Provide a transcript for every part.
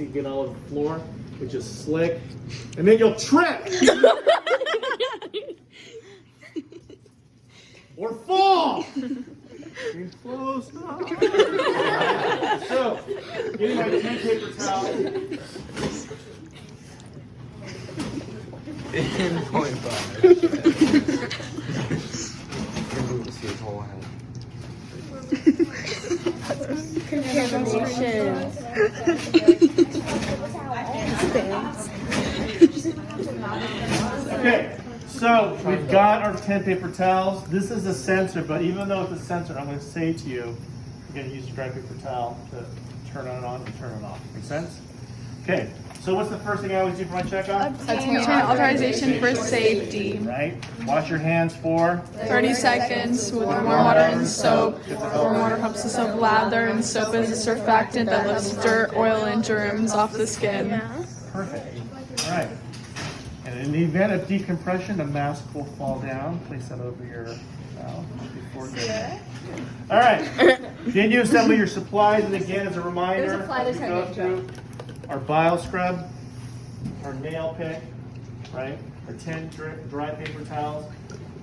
Get all over the floor, which is slick, and then you'll trip or fall. Getting close. So, getting my 10 paper towel. In 0.5. Can move to see his whole head. Okay, so we've got our 10 paper towels. This is a sensor, but even though it's a sensor, I'm going to say to you, you're going to use a dry paper towel to turn it on and turn it off. Make sense? Okay, so what's the first thing I always do for my checkup? Obtain authorization for safety. Right? Wash your hands for 30 seconds with warm water and soap. Warm water helps the soap lather, and soap is a surfactant that lifts dirt, oil, and germs off the skin. perfect. All right. And in the event of decompression, the mask will fall down. Place that over your mouth before it goes. All right. Then you assemble your supplies, and again, as a reminder, we go through our bile scrub, our nail pick, right? Our 10 dry paper towels.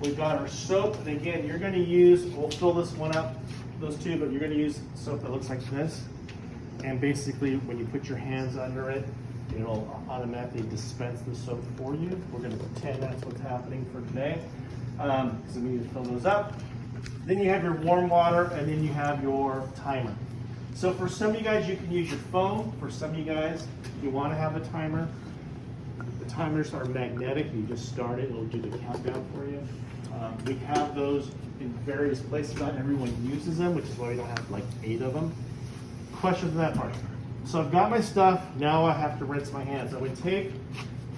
We've got our soap, and again, you're going to use, we'll fill this one up, those two, but you're going to use soap that looks like this. And basically, when you put your hands under it, it'll automatically dispense the soap for you. We're going to pretend that's what's happening for today. So we need to fill those up. Then you have your warm water, and then you have your timer. So for some of you guys, you can use your phone. For some of you guys, you want to have a timer. The timers are magnetic. You just start it. It'll do the countdown for you. We have those in various places. Not everyone uses them, which is why we don't have like 8 of them. Questions on that part? So I've got my stuff. Now I have to rinse my hands. I'm going to take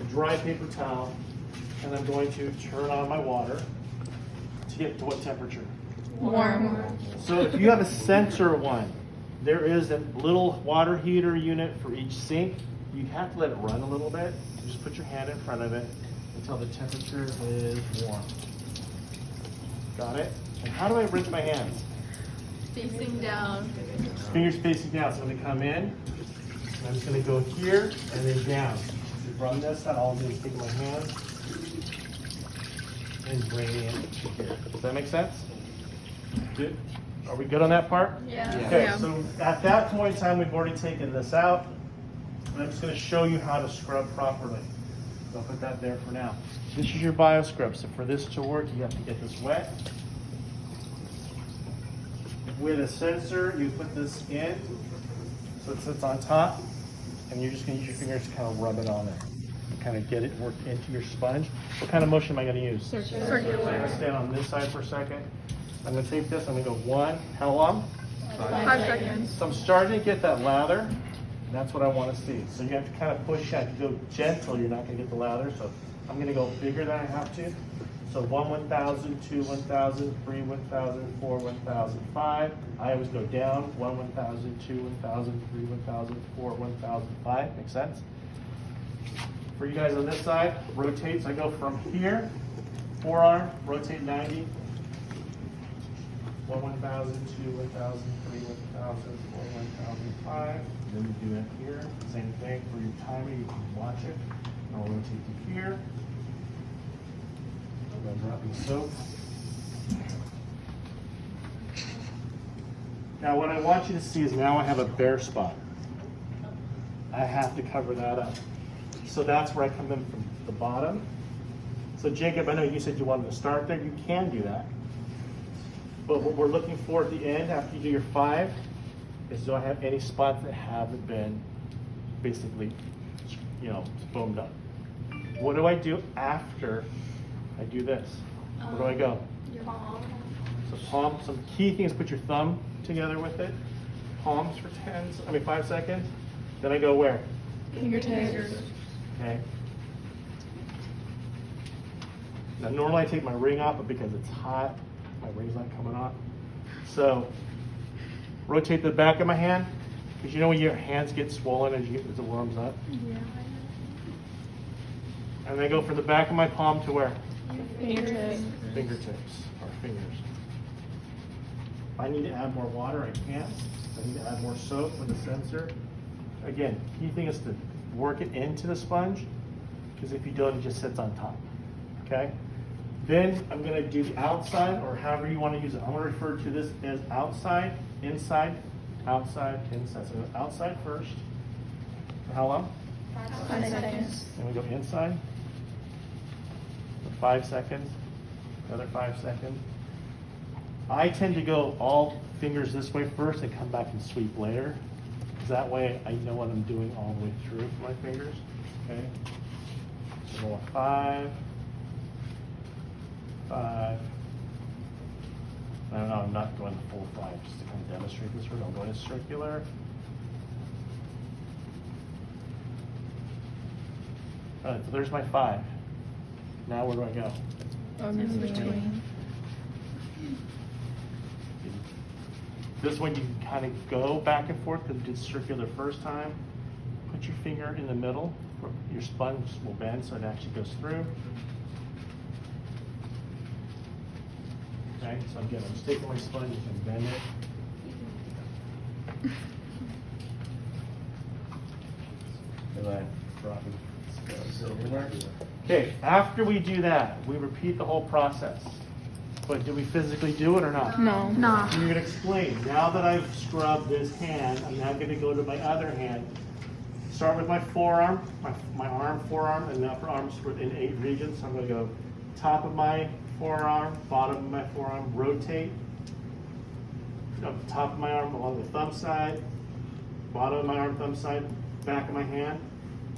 a dry paper towel, and I'm going to turn on my water to get to what temperature? Warm. So if you have a sensor one, there is a little water heater unit for each sink. You have to let it run a little bit. You just put your hand in front of it until the temperature is warm. Got it? And how do I rinse my hands? Facing down. Fingers facing down. So I'm going to come in, and I'm just going to go here and then down. To run this, that all I'm doing is take my hand and bring it in here. Does that make sense? Good. Are we good on that part? Yeah. Okay, so at that point in time, we've already taken this out. And I'm just going to show you how to scrub properly. So I'll put that there for now. This is your bio scrub. So for this to work, you have to get this wet. With a sensor, you put this in, so it sits on top, and you're just going to use your fingers to kind of rub it on there. Kind of get it work into your sponge. What kind of motion am I going to use? Circular. So I'm going to stand on this side for a second. I'm going to take this, I'm going to go 1, how long? 5 seconds. So I'm starting to get that lather, and that's what I want to see. So you have to kind of push out. If you go gentle, you're not going to get the lather. So I'm going to go bigger than I have to. So 1, 1,000, 2, 1,000, 3, 1,000, 4, 1,000, 5. I always go down, 1, 1,000, 2, 1,000, 3, 1,000, 4, 1,000, 5. Make sense? For you guys on this side, rotate. So I go from here, forearm, rotate 90. 1, 1,000, 2, 1,000, 3, 1,000, 4, 1,005. Then we do it here. Same thing for your timer. You can watch it. I'll rotate to here. I'm going to drop the soap. Now what I want you to see is now I have a bare spot. I have to cover that up. So that's where I come in from the bottom. So Jacob, I know you said you wanted to start there. You can do that. But what we're looking for at the end, after you do your 5, is do I have any spots that haven't been basically, foamed up? What do I do after I do this? Where do I go? Your palm. So palm, some key things, put your thumb together with it. Palms for 5 seconds. Then I go where? Fingertips. Okay. Now normally I take my ring off, but because it's hot, my ring's not coming off. So rotate the back of my hand, because you know when your hands get swollen as it warms up? Yeah. And then I go from the back of my palm to where? Fingertips. Fingertips, or fingers. If I need to add more water, I can. If I need to add more soap with a sensor, again, key thing is to work it into the sponge, because if you don't, it just sits on top, okay? Then I'm gonna do the outside, or however you wanna use it. I'm gonna refer to this as outside, inside, outside, inside. So outside first. For how long? 5 seconds. Then we go inside. For 5 seconds. Another 5 seconds. I tend to go all fingers this way first and come back and sweep later. 'Cause that way I know what I'm doing all the way through with my fingers. Okay? So go 5. 5. No, I'm not going the full 5 just to kind of demonstrate this. We're going to go circular. All right, so there's my 5. Now where do I go? In between. This one you can kind of go back and forth because you did circular the first time. Put your finger in the middle. Your sponge will bend so it actually goes through. Okay, so again, I'm just taking my sponge and bend it. And I drop it. Okay, after we do that, we repeat the whole process. But do we physically do it or not? No. You're gonna explain. Now that I've scrubbed this hand, I'm now gonna go to my other hand. Start with my forearm, my arm, forearm, and the upper arms in 8 regions. So I'm gonna go top of my forearm, bottom of my forearm, rotate. Up the top of my arm along the thumb side, bottom of my arm, thumb side, back of my hand,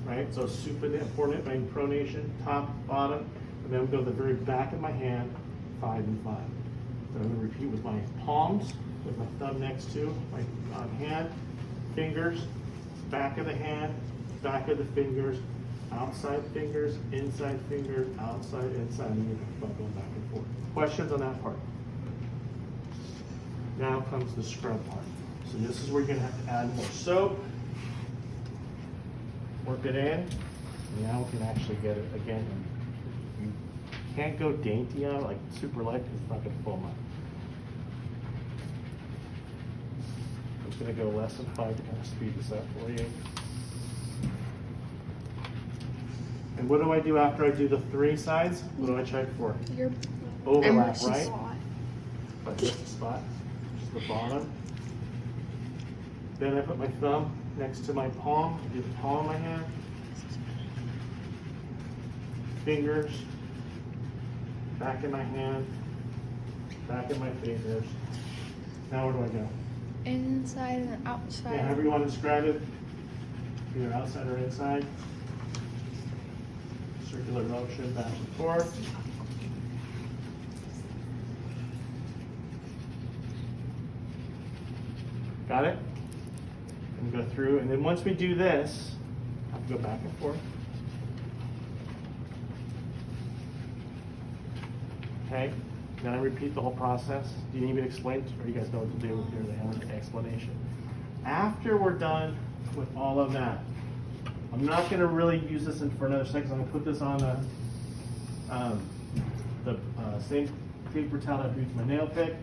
right? So supinate, my pronation, top, bottom, and then we go to the very back of my hand, 5 and 5. So I'm gonna repeat with my palms, with my thumb next to my hand, fingers, back of the hand, back of the fingers, outside fingers, inside fingers, outside, inside, and you're going back and forth. Questions on that part? Now comes the scrub part. So this is where you're gonna have to add more soap. Work it in. Now we can actually get it again. You can't go dainty on it, like super light, because it's not gonna foam up. I'm just gonna go less than 5 to kind of speed this up for you. And what do I do after I do the 3 sides? What do I check for? Your Overlap, emergency right? spot. Like this spot, just the bottom. Then I put my thumb next to my palm, do the palm of my hand. Fingers, back of my hand, back of my fingers. Now where do I go? Inside and outside. Yeah, however you want to describe it, either outside or inside. Circular motion, back and forth. Got it? And go through, and then once we do this, I have to go back and forth. Okay, then I repeat the whole process. Do you need me to explain, or you guys know what to do with your explanation? After we're done with all of that, I'm not going to really use this for another second. I'm going to put this on the same paper towel that I used my nail pick.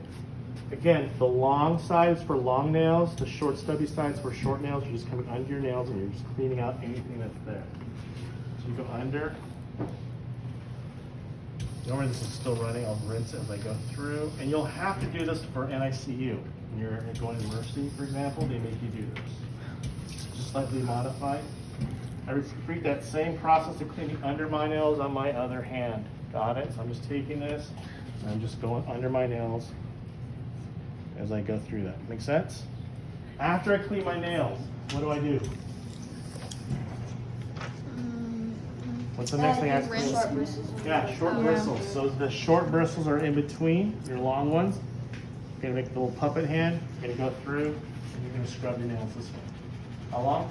Again, the long side is for long nails. The short stubby side is for short nails. You're just coming under your nails and you're just cleaning out anything that's there. So you go under. Don't worry, this is still running. I'll rinse it as I go through. And you'll have to do this for NICU. When you're going to Mercy, for example, they make you do this. Just slightly modified. I repeat that same process of cleaning under my nails on my other hand. Got it? So I'm just taking this and I'm just going under my nails as I go through that. Make sense? After I clean my nails, what do I do? What's the next thing I have to clean? Short bristles. Yeah, short bristles. So the short bristles are in between your long ones. You're gonna make the little puppet hand. You're gonna go through and you're gonna scrub your nails this way. How long?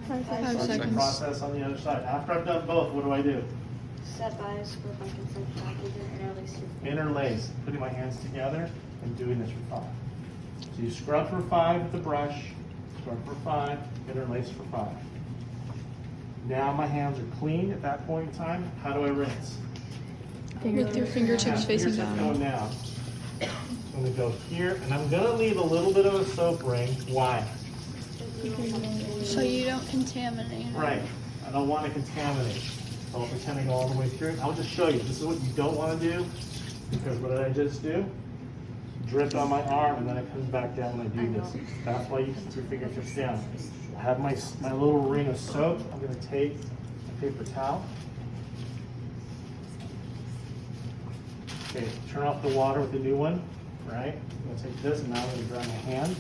5 Start the seconds. process on the other side. After I've done both, what do I do? Set by, scrub back and set back, and interlace your Interlace, putting my hands together and doing this for 5. So you scrub for 5 with the brush, scrub for 5, interlace for 5. Now my hands are clean at that point in time. How do I rinse? With your fingertips facing Fingertips down. going down. I'm gonna go here, and I'm gonna leave a little bit of a soap ring. Why? So you don't contaminate. Right. I don't want to contaminate. So I'll pretend to go all the way through it. I'll just show you. This is what you don't want to do. Because what did I just do? Drip on my arm and then it comes back down when I do this. That's why you keep your fingertips down. I have my little ring of soap. I'm going to take a paper towel. Okay, turn off the water with the new one. Right? I'm going to take this and now I'm going to dry my hand.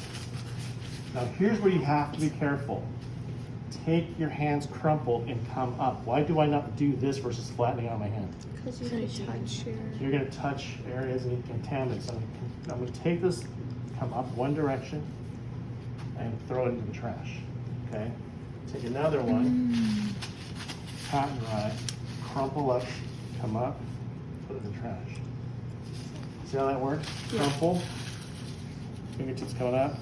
Now here's where you have to be careful. Take your hands crumpled and come up. Why do I not do this versus flattening out my hand? Because you can touch your. You're going to touch areas and contaminate. So I'm going to take this, come up one direction, and throw it into the trash. Okay? Take another one, pat and dry, crumple up, come up, put it in the trash. See how that works? Crumple, fingertips coming up,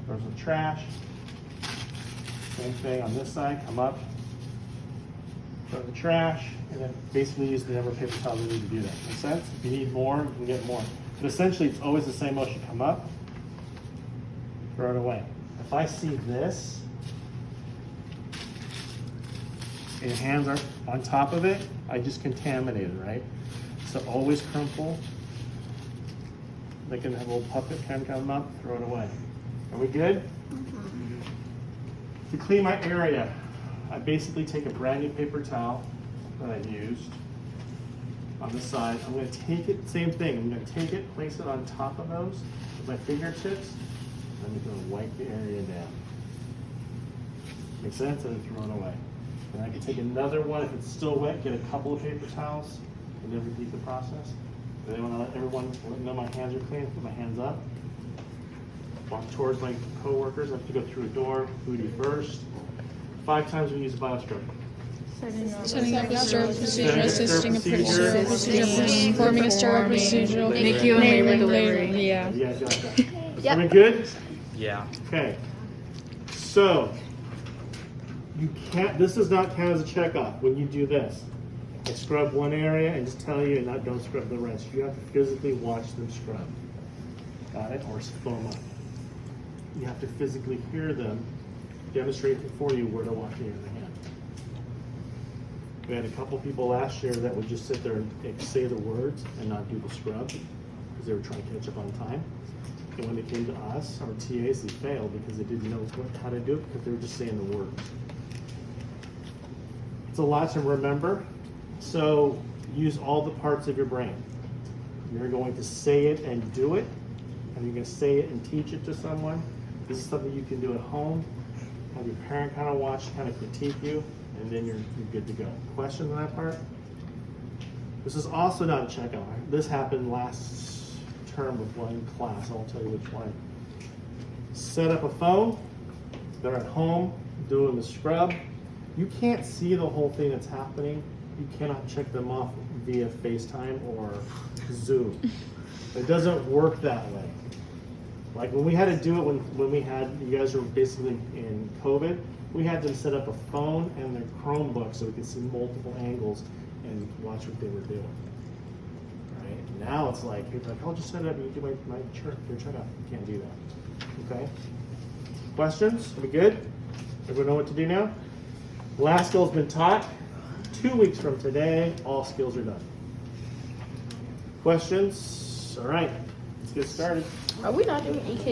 throws in the trash. Same thing on this side, come up, throw in the trash, and then basically use the number of paper towels you need to do that. Make sense? If you need more, you can get more. But essentially, it's always the same motion. Come up, throw it away. If I see this, and your hands are on top of it, I just contaminated, right? So always crumple. They can have a little puppet kind of come up, throw it away. Are we good? To clean my area, I basically take a brand new paper towel that I used on the side. I'm going to take it, same thing, I'm going to take it, place it on top of those with my fingertips, and I'm going to wipe the area down. Make sense? And then throw it away. And I can take another one, if it's still wet, get a couple of paper towels, and then repeat the process. But then when I let everyone know my hands are clean, put my hands up. Walk towards my coworkers. I have to go through a door. Booty first. 5 times we use a biostroke. Setting up a sterile procedure, assisting a Procedure. procedure, performing a sterile procedure, NICU and labor delivery. Yeah. You guys got that? Everyone good? Yeah. Okay. So, you can't, this does not count as a checkoff when you do this. I scrub one area and just tell you, and not don't scrub the rest. You have to physically watch them scrub. Got it? Or foam up. You have to physically hear them demonstrate for you where to wash your hand. We had a couple people last year that would just sit there and say the words and not do the scrub because they were trying to catch up on time. And when they came to us, our TAs, they failed because they didn't know how to do it because they were just saying the words. It's a lot to remember, so use all the parts of your brain. You're going to say it and do it, and you're going to say it and teach it to someone. This is something you can do at home. Have your parent kind of watch, kind of critique you, and then you're good to go. Questions on that part? This is also not a checkout. This happened last term with one class. I won't tell you which one. Set up a phone. They're at home doing the scrub. You can't see the whole thing that's happening. You cannot check them off via FaceTime or Zoom. It doesn't work that way. Like when we had to do it when we had, you guys were basically in COVID, we had them set up a phone and their Chromebook so we could see multiple angles and watch what they were doing. Right? Now it's like, you're like, I'll just set it up and you do my checkup. You can't do that. Okay? Questions? Are we good? Everyone know what to do now? Last skill's been taught. 2 weeks from today, all skills are done. Questions? All right, let's get started. Are we not doing EK?